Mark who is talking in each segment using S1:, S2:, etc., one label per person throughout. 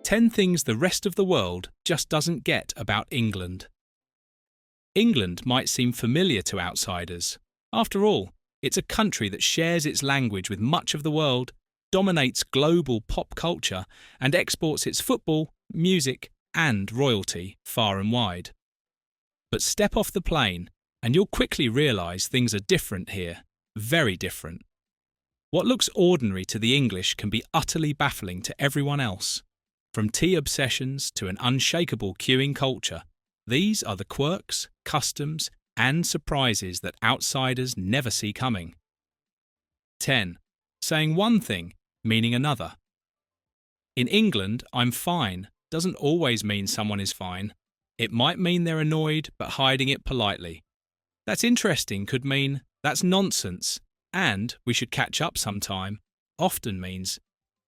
S1: 10 things the rest of the world just doesn't get about England. England might seem familiar to outsiders. After all, it's a country that shares its language with much of the world, dominates global pop culture, and exports its football, music, and royalty far and wide. But step off the plane, and you'll quickly realise things are different here, very different. What looks ordinary to the English can be utterly baffling to everyone else. From tea obsessions to an unshakable queuing culture, these are the quirks, customs, and surprises that outsiders never see coming. 10. Saying one thing, meaning another. In England, I'm fine doesn't always mean someone is fine. It might mean they're annoyed but hiding it politely. That's interesting could mean that's nonsense and we should catch up sometime often means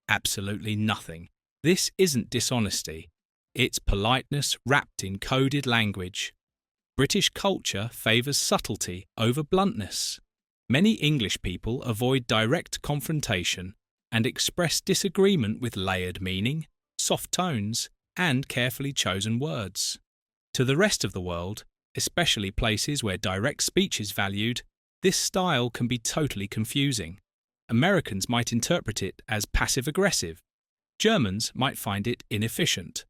S1: absolutely nothing. This isn't dishonesty. It's politeness wrapped in coded language. British culture favours subtlety over bluntness. Many English people avoid direct confrontation and express disagreement with layered meaning, soft tones, and carefully chosen words. To the rest of the world, especially places where direct speech is valued, this style can be totally confusing. Americans might interpret it as passive-aggressive. Germans might find it inefficient.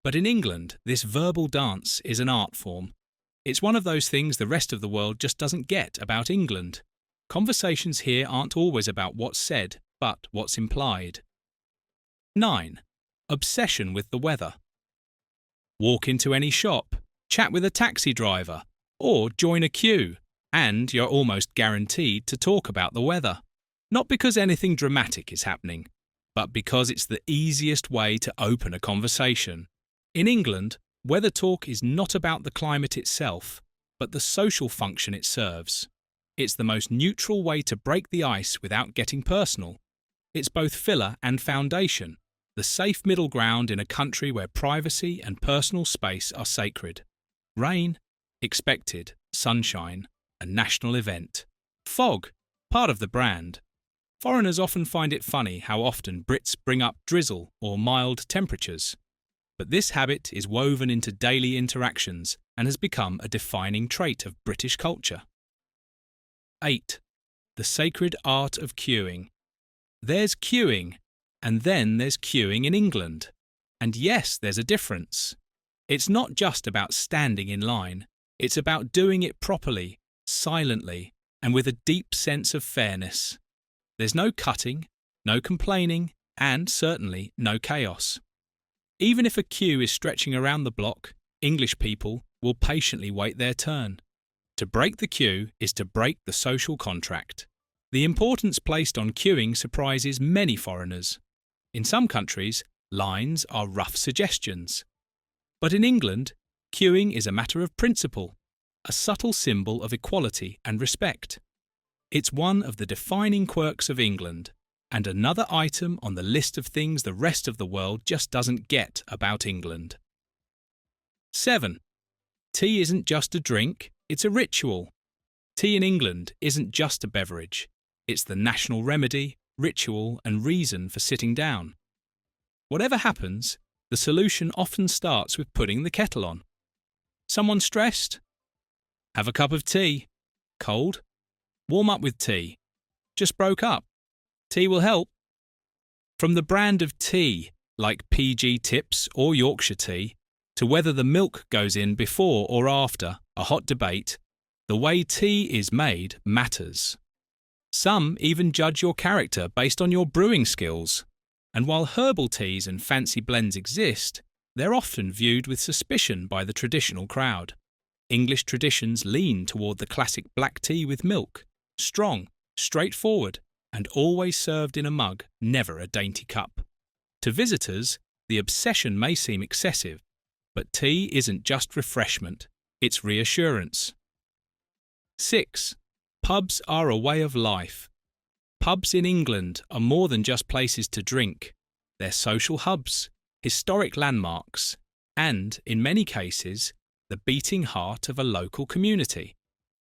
S1: But in England, this verbal dance is an art form. It's one of those things the rest of the world just doesn't get about England. Conversations here aren't always about what's said, but what's implied. 9. Obsession with the weather. Walk into any shop, chat with a taxi driver, or join a queue, and you're almost guaranteed to talk about the weather. Not because anything dramatic is happening, but because it's the easiest way to open a conversation. In England, weather talk is not about the climate itself, but the social function it serves. It's the most neutral way to break the ice without getting personal. It's both filler and foundation, the safe middle ground in a country where privacy and personal space are sacred. Rain, expected, sunshine, a national event. Fog, part of the brand. Foreigners often find it funny how often Brits bring up drizzle or mild temperatures. But this habit is woven into daily interactions and has become a defining trait of British culture. 8. The sacred art of queuing. There's queuing, and then there's queuing in England. And yes, there's a difference. It's not just about standing in line. It's about doing it properly, silently, and with a deep sense of fairness. There's no cutting, no complaining, and certainly no chaos. Even if a queue is stretching around the block, English people will patiently wait their turn. To break the queue is to break the social contract. The importance placed on queuing surprises many foreigners. In some countries, lines are rough suggestions. But in England, queuing is a matter of principle, a subtle symbol of equality and respect. It's one of the defining quirks of England, and another item on the list of things the rest of the world just doesn't get about England. 7. Tea isn't just a drink, it's a ritual. Tea in England isn't just a beverage. It's the national remedy, ritual, and reason for sitting down. Whatever happens, the solution often starts with putting the kettle on. Someone stressed? Have a cup of tea. Cold? Warm up with tea. Just broke up. Tea will help. From the brand of tea, like PG Tips or Yorkshire tea, to whether the milk goes in before or after, a hot debate, the way tea is made matters. Some even judge your character based on your brewing skills. And while herbal teas and fancy blends exist, they're often viewed with suspicion by the traditional crowd. English traditions lean toward the classic black tea with milk, strong, straightforward, and always served in a mug, never a dainty cup. To visitors, the obsession may seem excessive, but tea isn't just refreshment, it's reassurance. 6. Pubs are a way of life. Pubs in England are more than just places to drink. They're social hubs, historic landmarks, and, in many cases, the beating heart of a local community.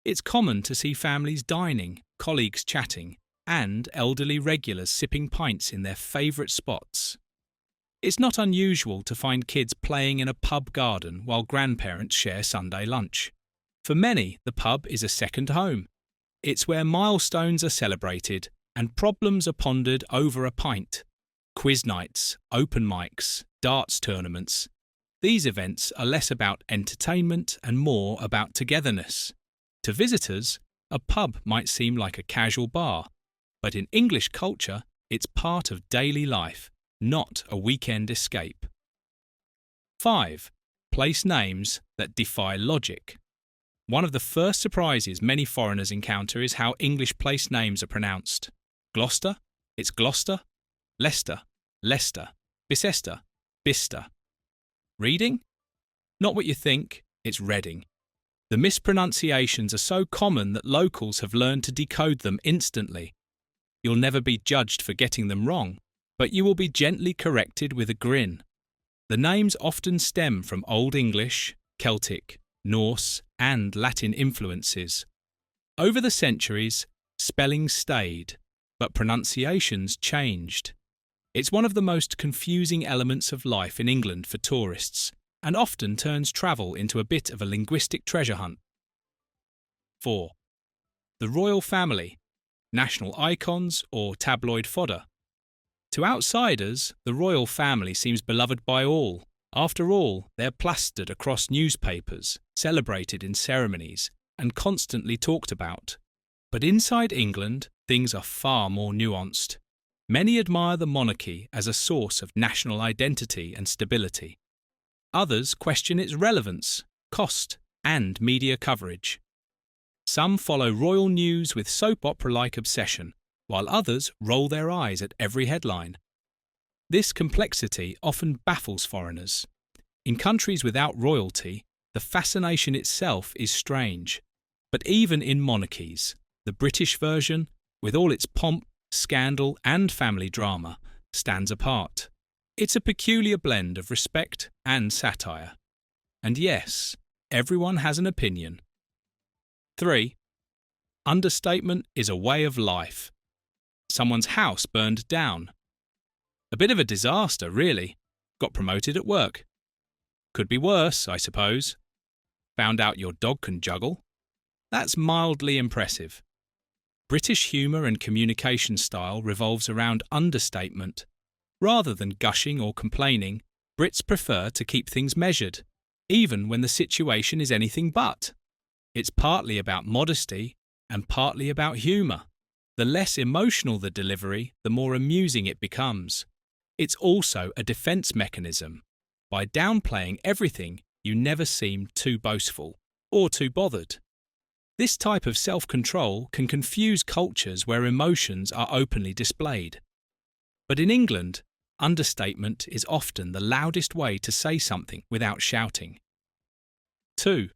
S1: It's common to see families dining, colleagues chatting, and elderly regulars sipping pints in their favourite spots. It's not unusual to find kids playing in a pub garden while grandparents share Sunday lunch. For many, the pub is a second home. It's where milestones are celebrated and problems are pondered over a pint. Quiz nights, open mics, darts tournaments. These events are less about entertainment and more about togetherness. To visitors, a pub might seem like a casual bar, but in English culture, it's part of daily life, not a weekend escape. 5. Place names that defy logic. One of the first surprises many foreigners encounter is how English place names are pronounced. Gloucester, it's Gloucester. Leicester, Leicester. Bicester, Bicester. Reading? Not what you think, it's Reading. The mispronunciations are so common that locals have learned to decode them instantly. You'll never be judged for getting them wrong, but you will be gently corrected with a grin. The names often stem from Old English, Celtic, Norse, and Latin influences. Over the centuries, spelling stayed, but pronunciations changed. It's one of the most confusing elements of life in England for tourists, and often turns travel into a bit of a linguistic treasure hunt. 4. The royal family, national icons or tabloid fodder. To outsiders, the royal family seems beloved by all. After all, they're plastered across newspapers, celebrated in ceremonies, and constantly talked about. But inside England, things are far more nuanced. Many admire the monarchy as a source of national identity and stability. Others question its relevance, cost, and media coverage. Some follow royal news with soap opera-like obsession, while others roll their eyes at every headline. This complexity often baffles foreigners. In countries without royalty, the fascination itself is strange. But even in monarchies, the British version, with all its pomp, scandal, and family drama, stands apart. It's a peculiar blend of respect and satire. And yes, everyone has an opinion. 3. Understatement is a way of life. Someone's house burned down. A bit of a disaster, really. Got promoted at work. Could be worse, I suppose. Found out your dog can juggle. That's mildly impressive. British humour and communication style revolves around understatement. Rather than gushing or complaining, Brits prefer to keep things measured, even when the situation is anything but. It's partly about modesty and partly about humour. The less emotional the delivery, the more amusing it becomes. It's also a defence mechanism. By downplaying everything, you never seem too boastful or too bothered. This type of self-control can confuse cultures where emotions are openly displayed. But in England, understatement is often the loudest way to say something without shouting. 2.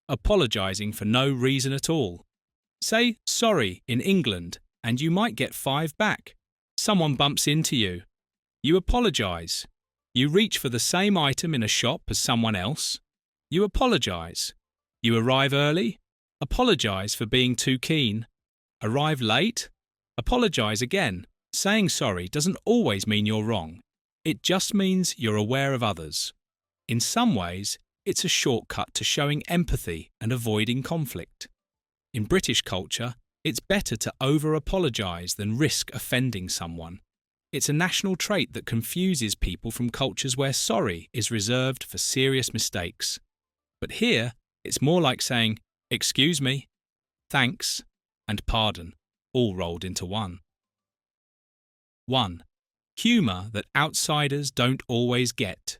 S1: Apologising for no reason at all. Say sorry in England and you might get 5 back. Someone bumps into you. You apologise. You reach for the same item in a shop as someone else. You apologise. You arrive early. Apologise for being too keen. Arrive late. Apologise again. Saying sorry doesn't always mean you're wrong. It just means you're aware of others. In some ways, it's a shortcut to showing empathy and avoiding conflict. In British culture, it's better to over-apologise than risk offending someone. It's a national trait that confuses people from cultures where sorry is reserved for serious mistakes. But here, it's more like saying, excuse me, thanks, and pardon, all rolled into one. 1. Humour that outsiders don't always get.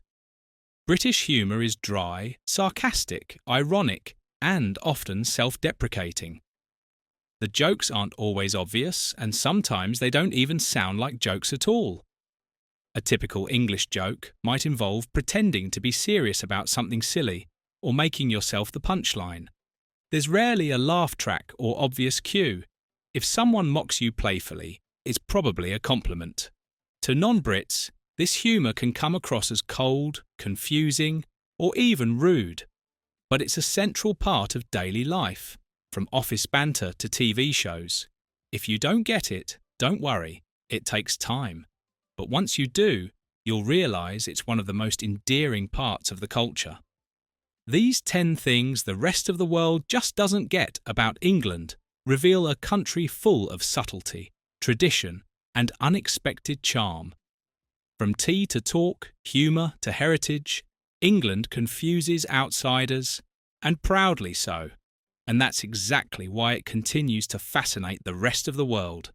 S1: British humour is dry, sarcastic, ironic, and often self-deprecating. The jokes aren't always obvious, and sometimes they don't even sound like jokes at all. A typical English joke might involve pretending to be serious about something silly, or making yourself the punchline. There's rarely a laugh track or obvious cue. If someone mocks you playfully, it's probably a compliment. To non-Brits, this humour can come across as cold, confusing, or even rude. But it's a central part of daily life, from office banter to TV shows. If you don't get it, don't worry, it takes time. But once you do, you'll realise it's one of the most endearing parts of the culture. These 10 things the rest of the world just doesn't get about England reveal a country full of subtlety, tradition, and unexpected charm. From tea to talk, humour to heritage, England confuses outsiders, and proudly so. And that's exactly why it continues to fascinate the rest of the world.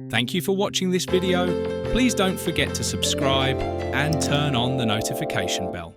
S1: Thank you for watching this video. Please don't forget to subscribe and turn on the notification bell.